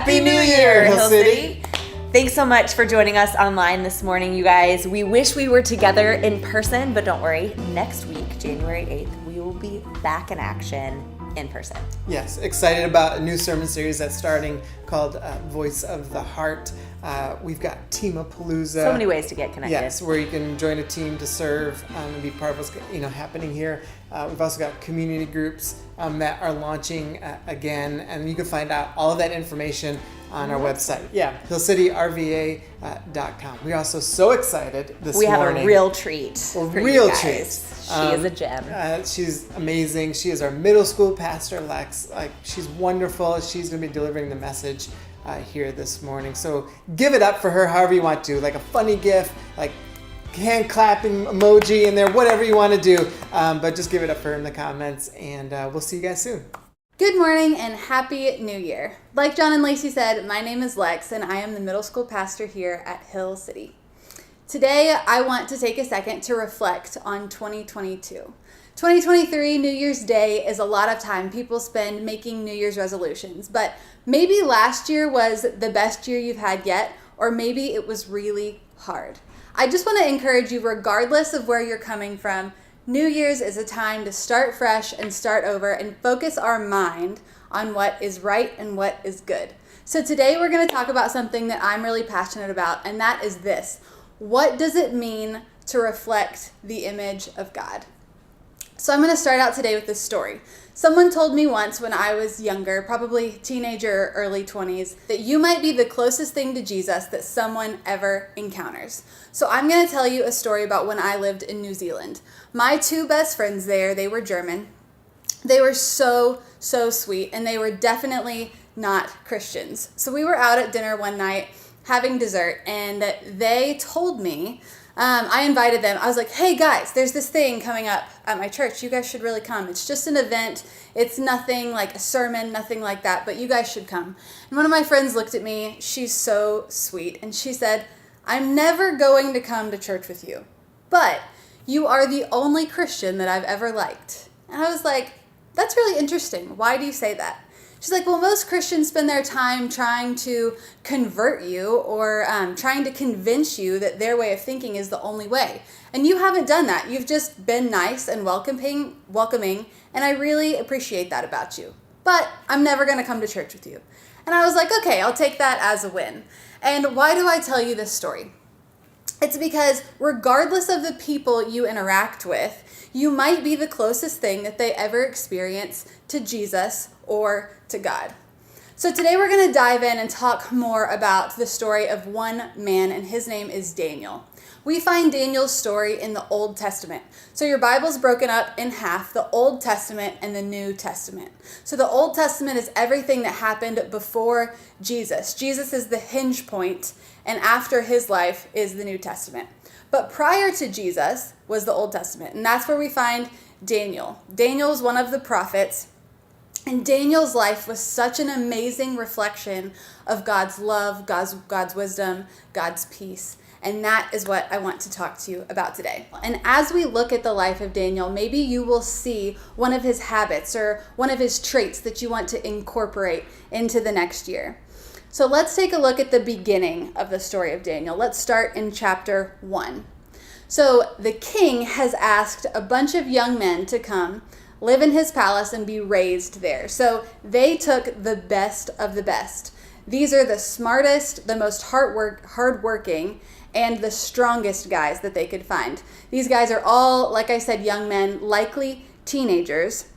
Happy New Year, Hill City. Thanks so much for joining us online this morning, you guys. We wish we were together in person, but don't worry. Next week, January 8th, we will be back in action in person. Yes, excited about a new sermon series that's starting called Voice of the Heart. We've got Team-a-Palooza. So many ways to get connected. Yes, where you can join a team to serve and be part of what's happening here. We've also got community groups that are launching again, and you can find out all of that information on our website. Yeah, hillcityrva.com. We're also so excited this morning. We have a real treat for you guys. She is a gem. She's amazing. She is our middle school pastor, Lex. She's wonderful. She's going to be delivering the message here this morning. So give it up for her however you want to. Like a funny gif, like hand clapping emoji in there, whatever you want to do. But just give it up for her in the comments, and we'll see you guys soon. Good morning and Happy New Year. Like John and Lacey said, my name is Lex and I am the middle school pastor here at Hill City. Today, I want to take a second to reflect on 2022. 2023, New Year's Day, is a lot of time people spend making New Year's resolutions, but maybe last year was the best year you've had yet, or maybe it was really hard. I just want to encourage you, regardless of where you're coming from, New Year's is a time to start fresh and start over and focus our mind on what is right and what is good. So today we're going to talk about something that I'm really passionate about, and that is this. What does it mean to reflect the image of God? So I'm going to start out today with this story. Someone told me once when I was younger, probably teenager or early 20s, that you might be the closest thing to Jesus that someone ever encounters. So I'm going to tell you a story about when I lived in New Zealand. My two best friends there, they were German. They were so sweet, and they were definitely not Christians. So we were out at dinner one night having dessert, and they told me, I invited them. I was like, hey guys, there's this thing coming up at my church. You guys should really come. It's just an event. It's nothing like a sermon, nothing like that, but you guys should come. And one of my friends looked at me. She's so sweet. And she said, I'm never going to come to church with you, but you are the only Christian that I've ever liked. And I was like, that's really interesting. Why do you say that? She's like, well, most Christians spend their time trying to convert you or trying to convince you that their way of thinking is the only way. And you haven't done that. You've just been nice and welcoming, and I really appreciate that about you. But I'm never going to come to church with you. And I was like, okay, I'll take that as a win. And why do I tell you this story? It's because regardless of the people you interact with, you might be the closest thing that they ever experience to Jesus or to God. So today we're going to dive in and talk more about the story of one man, and his name is Daniel. We find Daniel's story in the Old Testament. So your Bible's broken up in half, the Old Testament and the New Testament. So the Old Testament is everything that happened before Jesus. Jesus is the hinge point, and after his life is the New Testament. But prior to Jesus was the Old Testament, and that's where we find Daniel. Daniel is one of the prophets, and Daniel's life was such an amazing reflection of God's love, God's wisdom, God's peace. And that is what I want to talk to you about today. And as we look at the life of Daniel, maybe you will see one of his habits or one of his traits that you want to incorporate into the next year. So let's take a look at the beginning of the story of Daniel. Let's start in chapter 1. So the king has asked a bunch of young men to come live in his palace and be raised there. So they took the best of the best. These are the smartest, the most hardworking, and the strongest guys that they could find. These guys are all, like I said, young men, likely teenagers.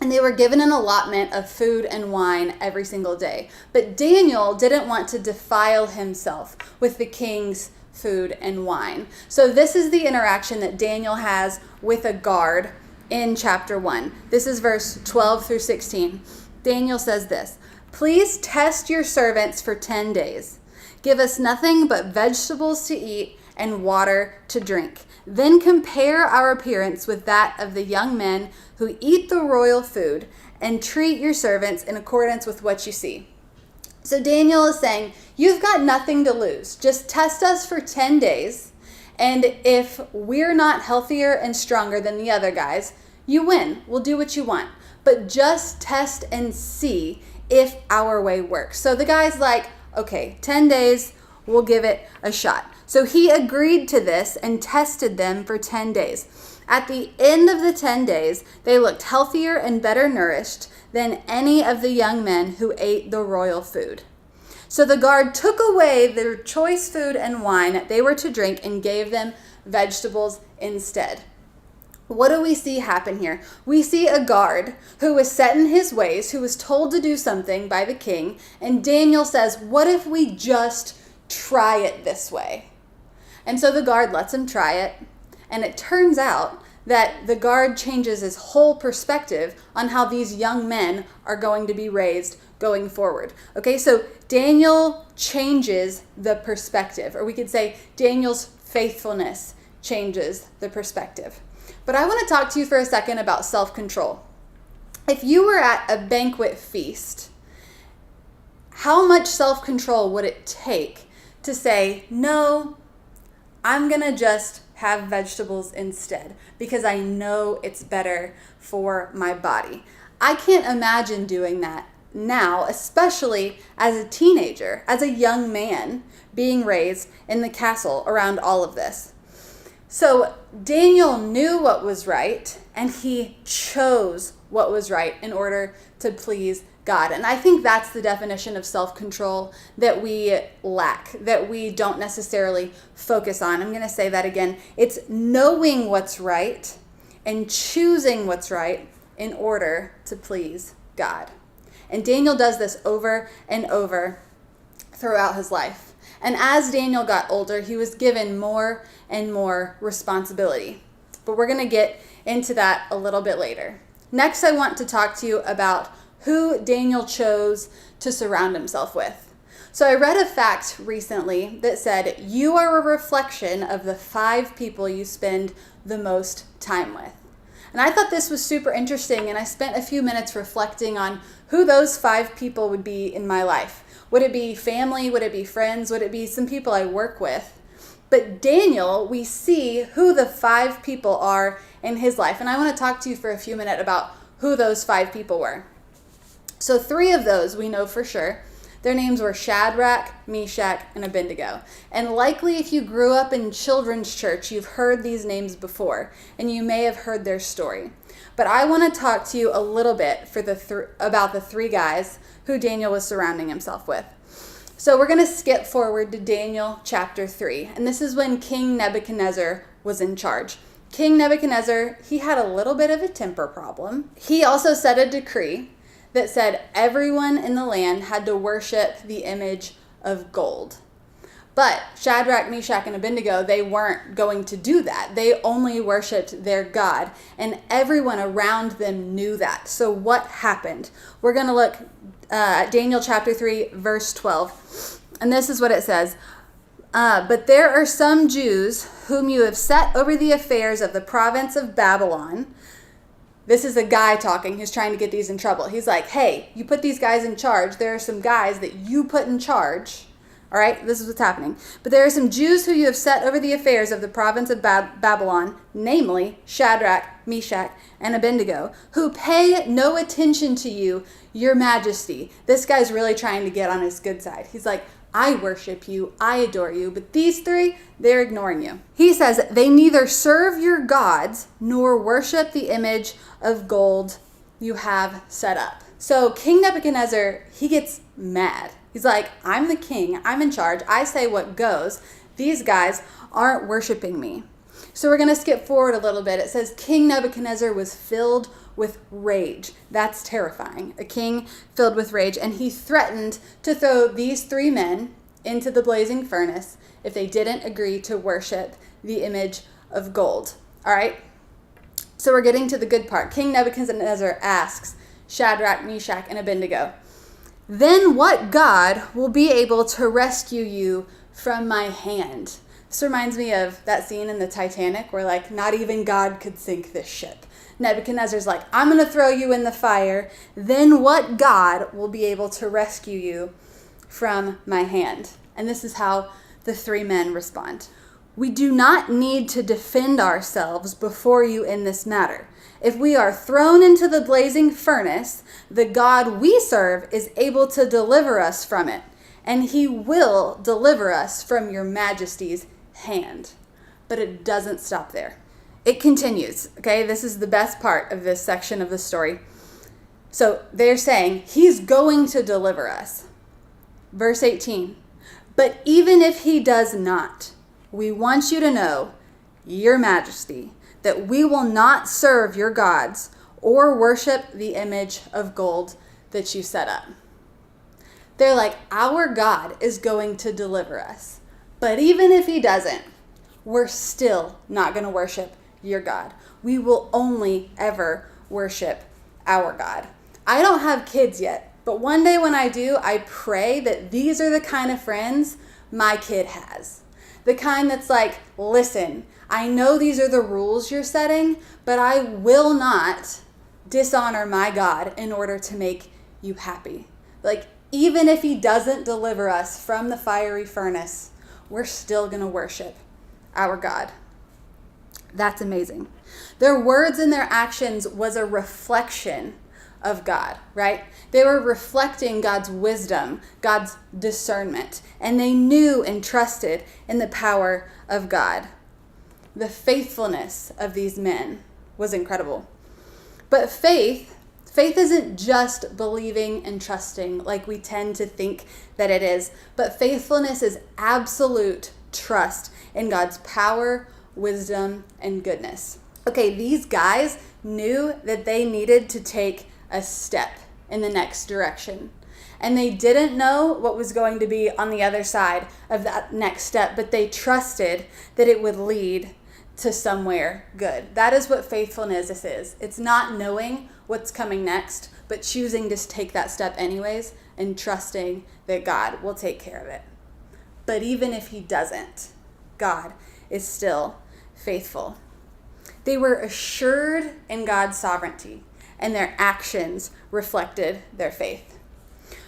And they were given an allotment of food and wine every single day. But Daniel didn't want to defile himself with the king's food and wine. So this is the interaction that Daniel has with a guard in chapter 1. This is verse 12 through 16. Daniel says this, "Please test your servants for 10 days. Give us nothing but vegetables to eat and water to drink. Then compare our appearance with that of the young men who eat the royal food, and treat your servants in accordance with what you see." So Daniel is saying, you've got nothing to lose. Just test us for 10 days. And if we're not healthier and stronger than the other guys, you win. We'll do what you want. But just test and see if our way works. So the guy's like, okay, 10 days, we'll give it a shot. So he agreed to this and tested them for 10 days. At the end of the 10 days, they looked healthier and better nourished than any of the young men who ate the royal food. So the guard took away their choice food and wine they were to drink and gave them vegetables instead. What do we see happen here? We see a guard who was set in his ways, who was told to do something by the king, and Daniel says, what if we just try it this way? And so the guard lets him try it, and it turns out that the guard changes his whole perspective on how these young men are going to be raised going forward. Okay, so Daniel changes the perspective, or we could say Daniel's faithfulness changes the perspective. But I want to talk to you for a second about self-control. If you were at a banquet feast, how much self-control would it take to say, no, I'm going to just have vegetables instead because I know it's better for my body? I can't imagine doing that now, especially as a teenager, as a young man being raised in the castle around all of this. So Daniel knew what was right, and he chose what was right in order to please God. And I think that's the definition of self-control that we lack, that we don't necessarily focus on. I'm going to say that again. It's knowing what's right and choosing what's right in order to please God. And Daniel does this over and over throughout his life. And as Daniel got older, he was given more and more responsibility. But we're going to get into that a little bit later. Next, I want to talk to you about who Daniel chose to surround himself with. So I read a fact recently that said, you are a reflection of the 5 people you spend the most time with. And I thought this was super interesting, and I spent a few minutes reflecting on who those 5 people would be in my life. Would it be family? Would it be friends? Would it be some people I work with? But Daniel, we see who the 5 people are in his life. And I want to talk to you for a few minutes about who those 5 people were. So 3 of those we know for sure. Their names were Shadrach, Meshach, and Abednego. And likely if you grew up in children's church, you've heard these names before, and you may have heard their story. But I want to talk to you a little bit about the 3 guys who Daniel was surrounding himself with. So we're going to skip forward to Daniel chapter 3. And this is when King Nebuchadnezzar was in charge. King Nebuchadnezzar, he had a little bit of a temper problem. He also set a decree that said everyone in the land had to worship the image of gold. But Shadrach, Meshach, and Abednego, they weren't going to do that. They only worshiped their God, and everyone around them knew that. So what happened? We're going to look at Daniel chapter 3, verse 12. And this is what it says. But there are some Jews whom you have set over the affairs of the province of Babylon. This is a guy talking who's trying to get these in trouble. He's like, hey, you put these guys in charge. There are some guys that you put in charge. All right, this is what's happening. But there are some Jews who you have set over the affairs of the province of Babylon, namely Shadrach, Meshach, and Abednego, who pay no attention to you, your majesty. This guy's really trying to get on his good side. He's like, I worship you, I adore you, but these 3, they're ignoring you. He says they neither serve your gods nor worship the image of gold you have set up. So King Nebuchadnezzar, he gets mad. He's like, I'm the king, I'm in charge, I say what goes. These guys aren't worshiping me. So we're going to skip forward a little bit. It says King Nebuchadnezzar was filled with rage. That's terrifying. A king filled with rage. And he threatened to throw these 3 men into the blazing furnace if they didn't agree to worship the image of gold. All right? So we're getting to the good part. King Nebuchadnezzar asks Shadrach, Meshach, and Abednego, then what God will be able to rescue you from my hand? This reminds me of that scene in the Titanic where like not even God could sink this ship. Nebuchadnezzar's like, I'm going to throw you in the fire. Then what God will be able to rescue you from my hand? And this is how the 3 men respond. We do not need to defend ourselves before you in this matter. If we are thrown into the blazing furnace, the God we serve is able to deliver us from it, and he will deliver us from your majesty's hand. But it doesn't stop there. It continues, okay? This is the best part of this section of the story. So they're saying he's going to deliver us. Verse 18, but even if he does not, we want you to know, your majesty, that we will not serve your gods or worship the image of gold that you set up. They're like, our God is going to deliver us. But even if he doesn't, we're still not going to worship your God. We will only ever worship our God. I don't have kids yet, but one day when I do, I pray that these are the kind of friends my kid has. The kind that's like, listen, I know these are the rules you're setting, but I will not dishonor my God in order to make you happy. Like, even if he doesn't deliver us from the fiery furnace, we're still going to worship our God. That's amazing. Their words and their actions was a reflection of God, right? They were reflecting God's wisdom, God's discernment, and they knew and trusted in the power of God. The faithfulness of these men was incredible. But faith isn't just believing and trusting like we tend to think that it is, but faithfulness is absolute trust in God's power, wisdom, and goodness. Okay, these guys knew that they needed to take a step in the next direction. And they didn't know what was going to be on the other side of that next step, but they trusted that it would lead to somewhere good. That is what faithfulness is. It's not knowing what's coming next, but choosing to take that step anyways and trusting that God will take care of it. But even if he doesn't, God is still faithful. They were assured in God's sovereignty, and their actions reflected their faith.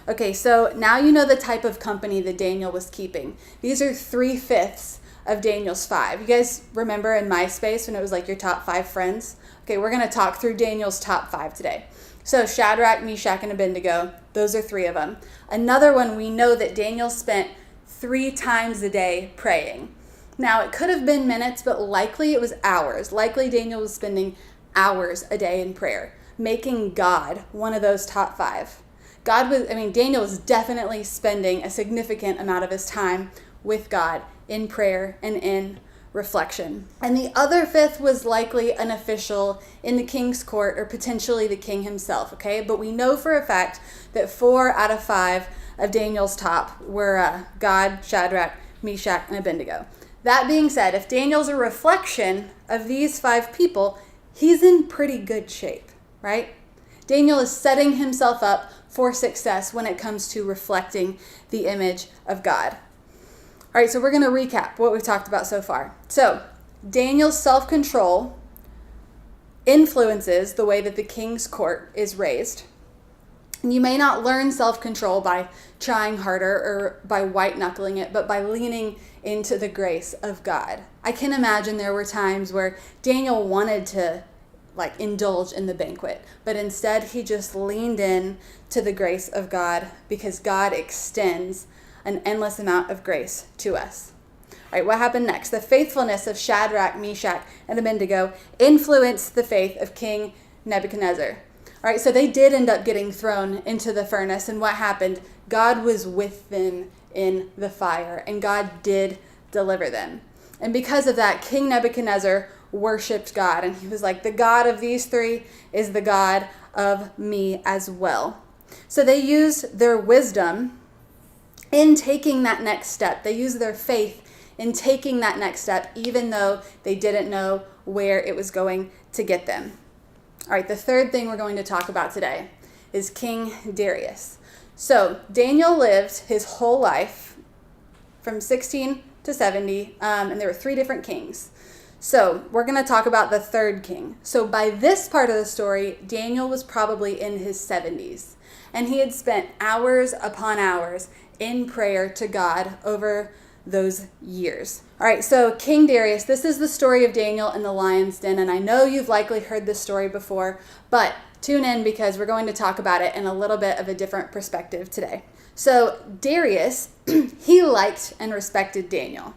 Okay, so now you know the type of company that Daniel was keeping. These are 3/5 of Daniel's 5. You guys remember in MySpace when it was like your top 5 friends? Okay, we're going to talk through Daniel's top 5 today. So Shadrach, Meshach, and Abednego, those are 3 of them. Another one, we know that Daniel spent 3 times a day praying. Now, it could have been minutes, but likely it was hours. Likely Daniel was spending hours a day in prayer, making God one of those top 5. Daniel was definitely spending a significant amount of his time with God in prayer and in reflection. And the other 5th was likely an official in the king's court or potentially the king himself, okay? But we know for a fact that 4 out of 5 of Daniel's top were God, Shadrach, Meshach, and Abednego. That being said, if Daniel's a reflection of these 5 people, he's in pretty good shape, right? Daniel is setting himself up for success when it comes to reflecting the image of God. All right, so we're going to recap what we've talked about so far. So, Daniel's self-control influences the way that the king's court is raised. You may not learn self-control by trying harder or by white-knuckling it, but by leaning into the grace of God. I can imagine there were times where Daniel wanted to indulge in the banquet, but instead he just leaned in to the grace of God because God extends an endless amount of grace to us. All right, what happened next? The faithfulness of Shadrach, Meshach, and Abednego influenced the faith of King Nebuchadnezzar. All right, so they did end up getting thrown into the furnace, and what happened? God was with them in the fire, and God did deliver them. And because of that, King Nebuchadnezzar worshipped God, and he was like, the God of these 3 is the God of me as well. So they used their wisdom in taking that next step. They used their faith in taking that next step, even though they didn't know where it was going to get them. All right, the third thing we're going to talk about today is King Darius. So Daniel lived his whole life from 16 to 70, and there were 3 different kings. So we're going to talk about the 3rd king. So by this part of the story, Daniel was probably in his 70s, and he had spent hours upon hours in prayer to God over those years. All right, so King Darius, this is the story of Daniel in the lion's den, and I know you've likely heard this story before, but tune in because we're going to talk about it in a little bit of a different perspective today. So Darius, he liked and respected Daniel.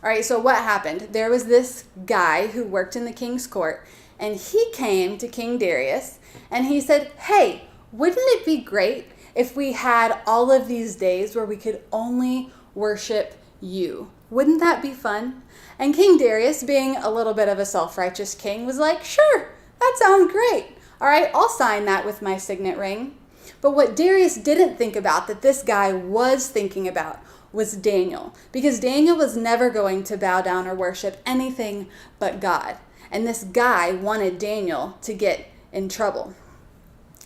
All right, so what happened? There was this guy who worked in the king's court, and he came to King Darius, and he said, hey, wouldn't it be great if we had all of these days where we could only worship you? Wouldn't that be fun? And King Darius, being a little bit of a self-righteous king, was like, sure, that sounds great. All right, I'll sign that with my signet ring. But what Darius didn't think about, that this guy was thinking about, was Daniel. Because Daniel was never going to bow down or worship anything but God. And this guy wanted Daniel to get in trouble.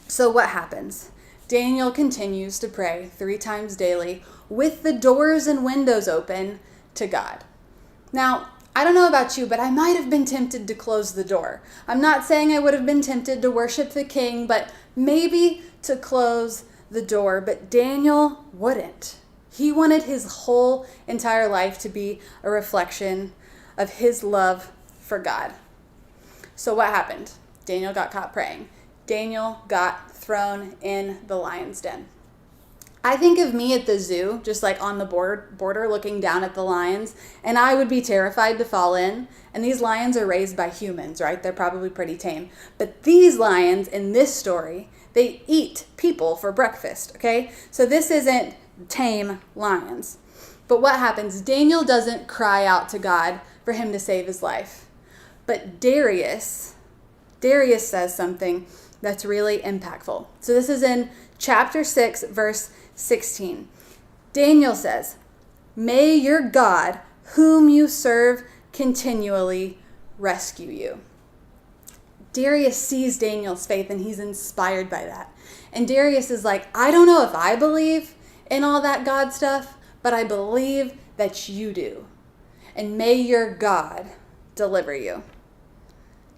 So what happens? Daniel continues to pray 3 times daily with the doors and windows open to God. Now, I don't know about you, but I might have been tempted to close the door. I'm not saying I would have been tempted to worship the king, but maybe to close the door. But Daniel wouldn't. He wanted his whole entire life to be a reflection of his love for God. So what happened? Daniel got caught praying. Daniel got thrown in the lion's den. I think of me at the zoo, just like on the border looking down at the lions, and I would be terrified to fall in. And these lions are raised by humans, right? They're probably pretty tame. But these lions in this story, they eat people for breakfast, okay? So this isn't tame lions. But what happens? Daniel doesn't cry out to God for him to save his life. But Darius says something that's really impactful. So this is in chapter 6, verse 16. Daniel says, may your God, whom you serve continually, rescue you. Darius sees Daniel's faith and he's inspired by that. And Darius is like, I don't know if I believe in all that God stuff, but I believe that you do. And may your God deliver you.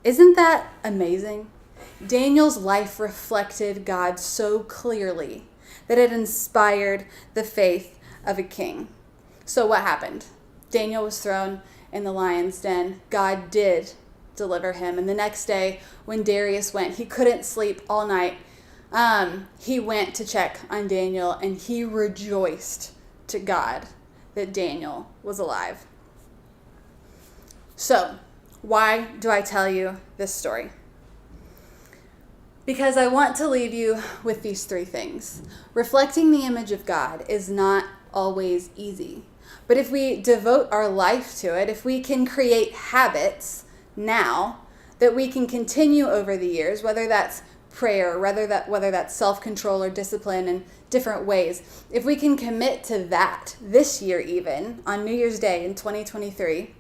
Isn't that amazing? Daniel's life reflected God so clearly that it inspired the faith of a king. So what happened? Daniel was thrown in the lion's den. God did deliver him. And the next day when Darius went, he couldn't sleep all night. He went to check on Daniel and he rejoiced to God that Daniel was alive. So, why do I tell you this story? Because I want to leave you with these 3 things. Reflecting the image of God is not always easy. But if we devote our life to it, if we can create habits now that we can continue over the years, whether that's prayer, whether that's self-control or discipline in different ways, if we can commit to that this year even, on New Year's Day in 2023,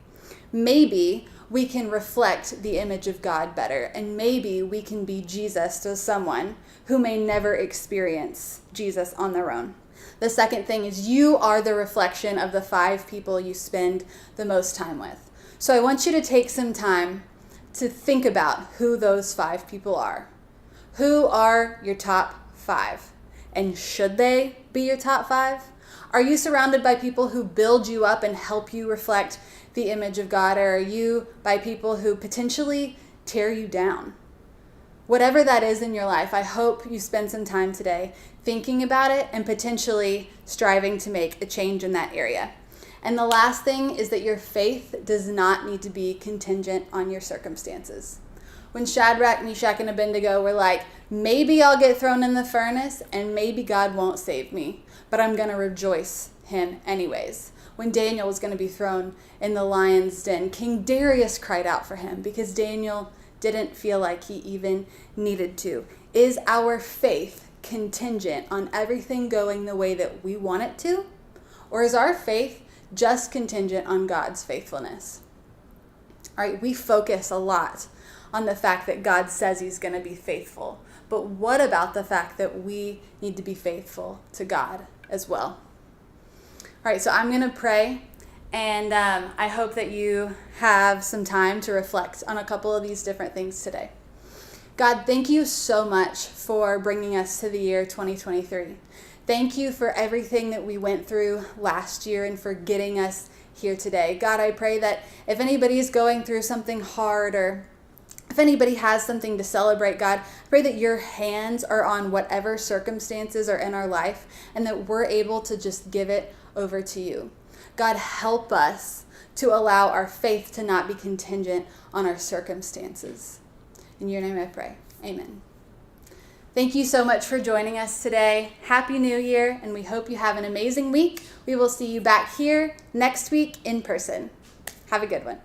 maybe we can reflect the image of God better, and maybe we can be Jesus to someone who may never experience Jesus on their own. The second thing is you are the reflection of the 5 people you spend the most time with. So I want you to take some time to think about who those 5 people are. Who are your top 5? And should they be your top 5? Are you surrounded by people who build you up and help you reflect the image of God, or are you by people who potentially tear you down? Whatever that is in your life, I hope you spend some time today thinking about it and potentially striving to make a change in that area. And the last thing is that your faith does not need to be contingent on your circumstances. When Shadrach, Meshach, and Abednego were like, maybe I'll get thrown in the furnace and maybe God won't save me, but I'm going to rejoice him anyways. When Daniel was going to be thrown in the lion's den, King Darius cried out for him because Daniel didn't feel like he even needed to. Is our faith contingent on everything going the way that we want it to? Or is our faith just contingent on God's faithfulness? All right, we focus a lot on the fact that God says he's going to be faithful. But what about the fact that we need to be faithful to God as well? All right, so I'm going to pray, and I hope that you have some time to reflect on a couple of these different things today. God, thank you so much for bringing us to the year 2023. Thank you for everything that we went through last year and for getting us here today. God, I pray that if anybody is going through something hard or if anybody has something to celebrate, God, I pray that your hands are on whatever circumstances are in our life and that we're able to just give it over to you. God, help us to allow our faith to not be contingent on our circumstances. In your name I pray. Amen. Thank you so much for joining us today. Happy New Year, and we hope you have an amazing week. We will see you back here next week in person. Have a good one.